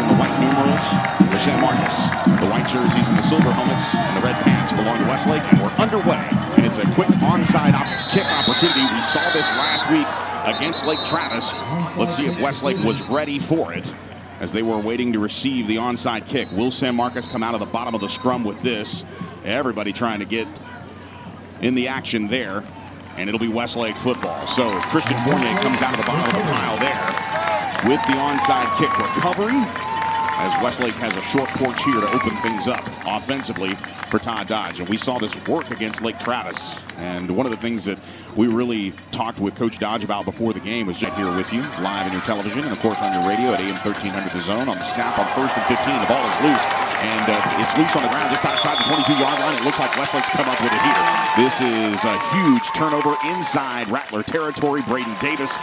in the white numerals for San Marcos. The white jerseys and the silver helmets and the red pants belong to Westlake, and we're underway. And it's a quick onside kick opportunity. We saw this last week against Lake Travis. Let's see if Westlake was ready for it as they were waiting to receive the onside kick. Will San Marcos come out of the bottom of the scrum with this? Everybody trying to get in the action there, and it'll be Westlake football. So Christian Fournier comes out of the bottom of the pile there with the onside kick recovery, as Westlake has a short porch here to open things up offensively for Todd Dodge. And we saw this work against Lake Travis. And one of the things that we really talked with Coach Dodge about before the game was just here with you, live on your television, and of course on your radio at AM 1300 The Zone. On the snap on 1st and 15, the ball is loose. And it's loose on the ground just outside the 22-yard line. It looks like Westlake's come up with it here. This is a huge turnover inside Rattler territory. Braden Davis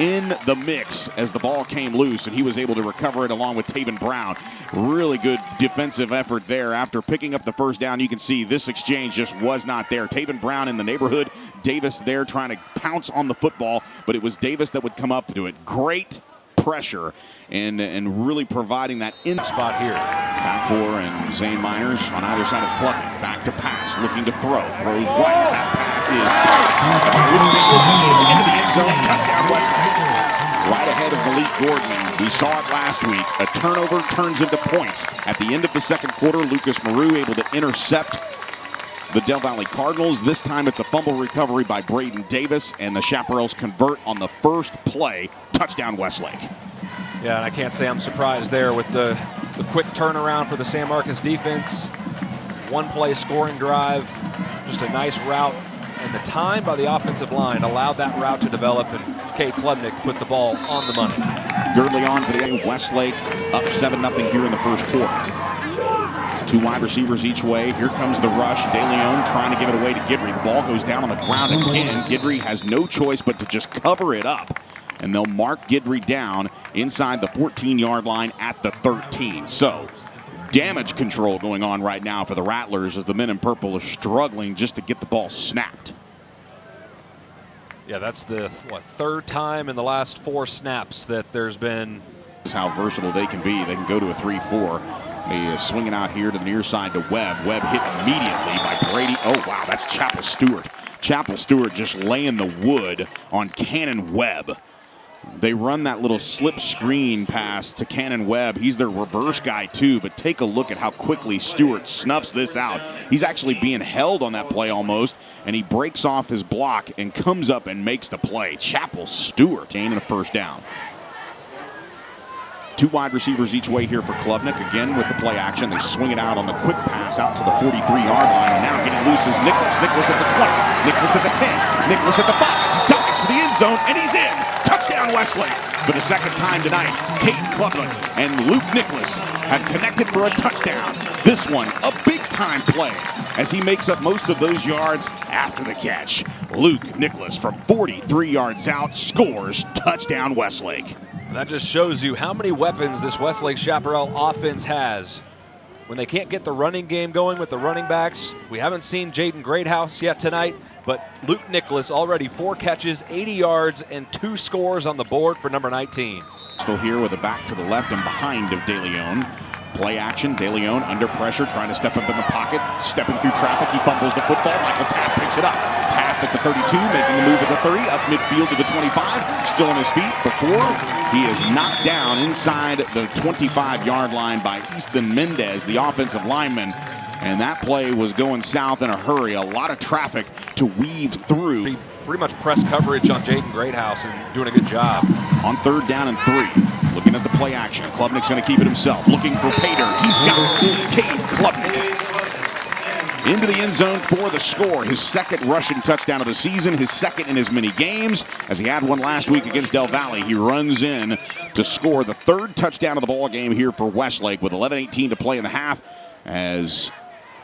in the mix as the ball came loose, and he was able to recover it along with Taven Brown. Really good defensive effort there. After picking up the first down, you can see this exchange just was not there. Taven Brown in the neighborhood, Davis there trying to pounce on the football, but it was Davis that would come up to it. Great pressure and really providing that in spot here. Back four and Zane Miners on either side of Klubnik. Back to pass, looking to throw. Throws right. That pass is into the end zone. Touchdown Westlake. Right ahead of Malik Gordon. We saw it last week. A turnover turns into points. At the end of the second quarter, Lucas Maru able to intercept the Del Valley Cardinals. This time it's a fumble recovery by Braden Davis, and the Chaparrals convert on the first play. Touchdown Westlake. Yeah, and I can't say I'm surprised there with the quick turnaround for the San Marcos defense. One play scoring drive, just a nice route, and the time by the offensive line allowed that route to develop, and Cade Klubnik put the ball on the money. Girdley on for the game. Westlake up 7-0 here in the first quarter. Two wide receivers each way. Here comes the rush. De Leon trying to give it away to Guidry. The ball goes down on the ground again. Guidry has no choice but to just cover it up. And they'll mark Guidry down inside the 14-yard line at the 13. So damage control going on right now for the Rattlers as the men in purple are struggling just to get the ball snapped. Yeah, that's the third time in the last 4 snaps that there's been. This is how versatile they can be. They can go to a 3-4. They swing it out here to the near side to Webb. Webb hit immediately by Brady. Oh, wow, that's Chappell Stewart. Chappell Stewart just laying the wood on Cannon Webb. They run that little slip screen pass to Cannon Webb. He's their reverse guy too, but take a look at how quickly Stewart snuffs this out. He's actually being held on that play almost, and he breaks off his block and comes up and makes the play. Chappell Stewart gaining a first down. Two wide receivers each way here for Klubnik. Again with the play action. They swing it out on the quick pass out to the 43-yard line. And now getting loose is Nicholas. Nicholas at the 20. Nicholas at the 10. Nicholas at the 5. Dives for the end zone, and he's in. Touchdown Westlake. For the second time tonight, Cade Klubnik and Luke Nicholas have connected for a touchdown. This one, a big-time play as he makes up most of those yards after the catch. Luke Nicholas from 43 yards out scores. Touchdown Westlake. That just shows you how many weapons this Westlake Chaparral offense has. When they can't get the running game going with the running backs, we haven't seen Jaden Greathouse yet tonight, but Luke Nicholas already 4 catches, 80 yards, and 2 scores on the board for number 19. Still here with a back to the left and behind of De Leon. Play action, De Leon under pressure, trying to step up in the pocket, stepping through traffic. He fumbles the football. Michael Taft picks it up. Taft at the 32, making the move at the 30, up midfield to the 25, still on his feet before he is knocked down inside the 25-yard line by Easton Mendez, the offensive lineman. And that play was going south in a hurry. A lot of traffic to weave through. Pretty much press coverage on Jaden Greathouse and doing a good job. On 3rd down and 3. Looking at the play action. Klubnik's going to keep it himself. Looking for Pater. He's got Cade Klubnik into the end zone for the score. His 2nd rushing touchdown of the season. His 2nd in as many games as he had one last week against Del Valley. He runs in to score the 3rd touchdown of the ball game here for Westlake with 11:18 to play in the half as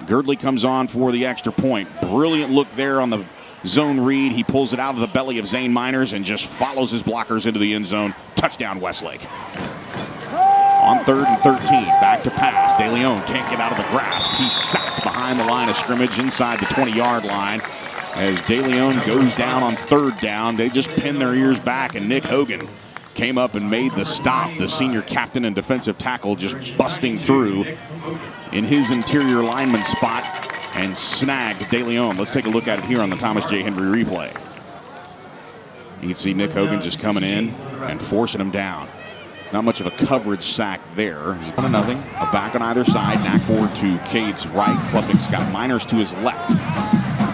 Girdley comes on for the extra point. Brilliant look there on the zone read. He pulls it out of the belly of Zane Miners and just follows his blockers into the end zone. Touchdown Westlake. On 3rd and 13, back to pass. De Leon can't get out of the grasp. He's sacked behind the line of scrimmage inside the 20-yard line. As De Leon goes down on 3rd down, they just pin their ears back, and Nick Hogan came up and made the stop. The senior captain and defensive tackle just busting through in his interior lineman spot and snagged De Leon. Let's take a look at it here on the Thomas J. Henry replay. You can see Nick Hogan just coming in and forcing him down. Not much of a coverage sack there. He's 1-0. A back on either side. Knack forward to Cade's right. Klubnik's got Miners to his left.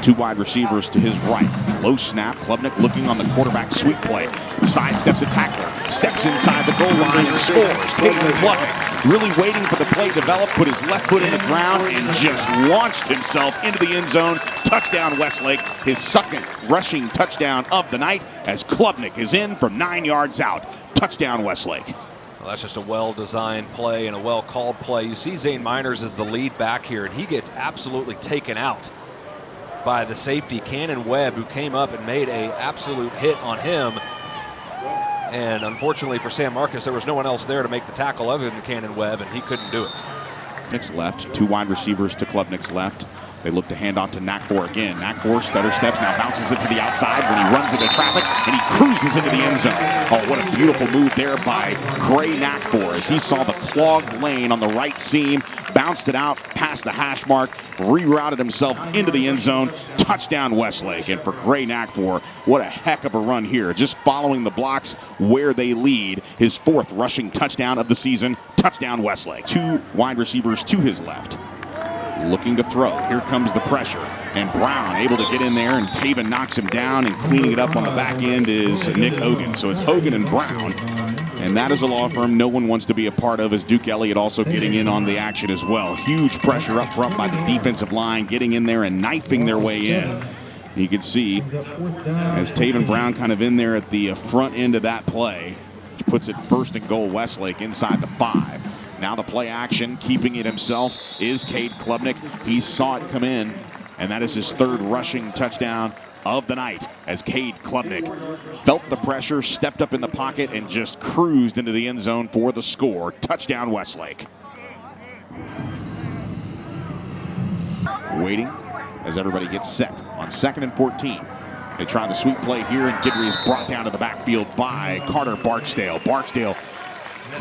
Two wide receivers to his right. Low snap. Klubnik looking on the quarterback sweep play. Sidesteps a tackler. Steps inside the goal line and scores. Caden Klubnik really waiting for the play to develop. Put his left foot in the ground and just launched himself into the end zone. Touchdown Westlake. His second rushing touchdown of the night as Klubnik is in from 9 yards out. Touchdown Westlake. Well, that's just a well-designed play and a well-called play. You see Zane Miners as the lead back here, and he gets absolutely taken out by the safety, Cannon Webb, who came up and made an absolute hit on him. And unfortunately for San Marcos, there was no one else there to make the tackle other than Cannon Webb, and he couldn't do it. Klubnik's left, two wide receivers to Klubnik's left. They look to hand off to Nakfor again. Nakfor stutter steps, now bounces it to the outside when he runs into traffic, and he cruises into the end zone. Oh, what a beautiful move there by Gray Nakfor as he saw the clogged lane on the right seam, bounced it out past the hash mark, rerouted himself into the end zone. Touchdown Westlake. And for Gray Nakfor, what a heck of a run here. Just following the blocks where they lead. His fourth rushing touchdown of the season. Touchdown Westlake. Two wide receivers to his left. Looking to throw. Here comes the pressure. And Brown able to get in there, and Taven knocks him down, and cleaning it up on the back end is Nick Hogan. So it's Hogan and Brown. And that is a law firm no one wants to be a part of, as Duke Elliott also getting in on the action as well. Huge pressure up front by the defensive line, getting in there and knifing their way in. You can see as Taven Brown kind of in there at the front end of that play, which puts it first and goal Westlake inside the 5. Now the play action, keeping it himself, is Cade Klubnik. He saw it come in, and that is his third rushing touchdown of the night as Cade Klubnik felt the pressure, stepped up in the pocket, and just cruised into the end zone for the score. Touchdown Westlake. Waiting as everybody gets set on 2nd and 14. They try the sweep play here, and Guidry is brought down to the backfield by Carter Barksdale. Barksdale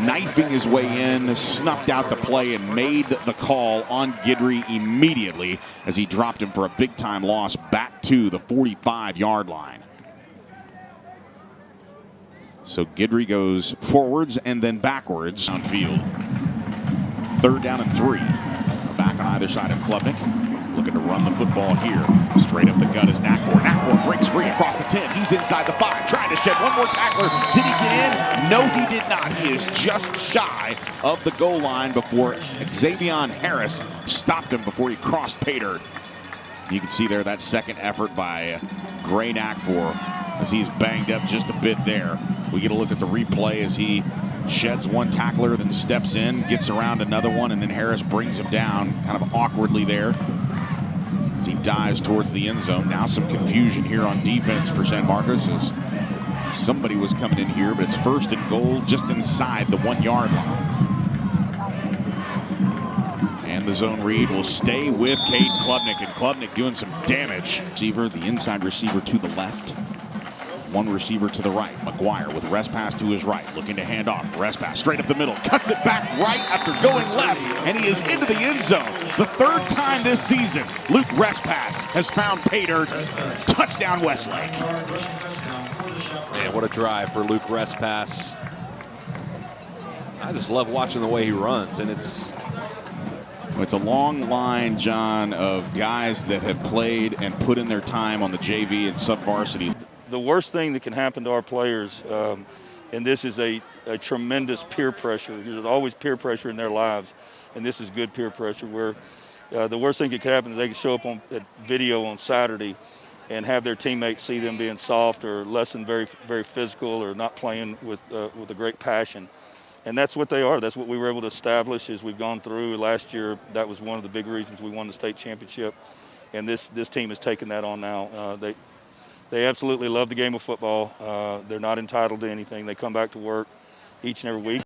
knifing his way in, snuffed out the play, and made the call on Guidry immediately as he dropped him for a big-time loss back to the 45-yard line. So Guidry goes forwards and then backwards downfield. 3rd down and 3. Back on either side of Klubnik. Looking to run the football here. Straight up the gut is Nakfor. Nakfor breaks free across the 10. He's inside the 5. Trying to shed one more tackler. Did he get in? No, he did not. He is just shy of the goal line before Xavion Harris stopped him before he crossed pay dirt. You can see there that second effort by Gray Nakfor as he's banged up just a bit there. We get a look at the replay as he sheds one tackler, then steps in, gets around another one, and then Harris brings him down kind of awkwardly there as he dives towards the end zone. Now some confusion here on defense for San Marcos as somebody was coming in here, but it's 1st and goal just inside the 1-yard line. And the zone read will stay with Cade Klubnik, and Klubnik doing some damage. Receiver, the inside receiver to the left. One receiver to the right. McGuire with Respass to his right, looking to hand off. Respass straight up the middle, cuts it back right after going left, and he is into the end zone. The 3rd time this season, Luke Respass has found pay dirt. Touchdown Westlake. Man, what a drive for Luke Respass. I just love watching the way he runs, and it's a long line, John, of guys that have played and put in their time on the JV and sub-varsity. The worst thing that can happen to our players, and this is a tremendous peer pressure. There's always peer pressure in their lives, and this is good peer pressure where the worst thing that could happen is they can show up on at video on Saturday and have their teammates see them being soft or less than very, very physical or not playing with a great passion. And that's what they are. That's what we were able to establish as we've gone through. Last year, that was one of the big reasons we won the state championship, and this team has taken that on now. They absolutely love the game of football. They're not entitled to anything. They come back to work each and every week.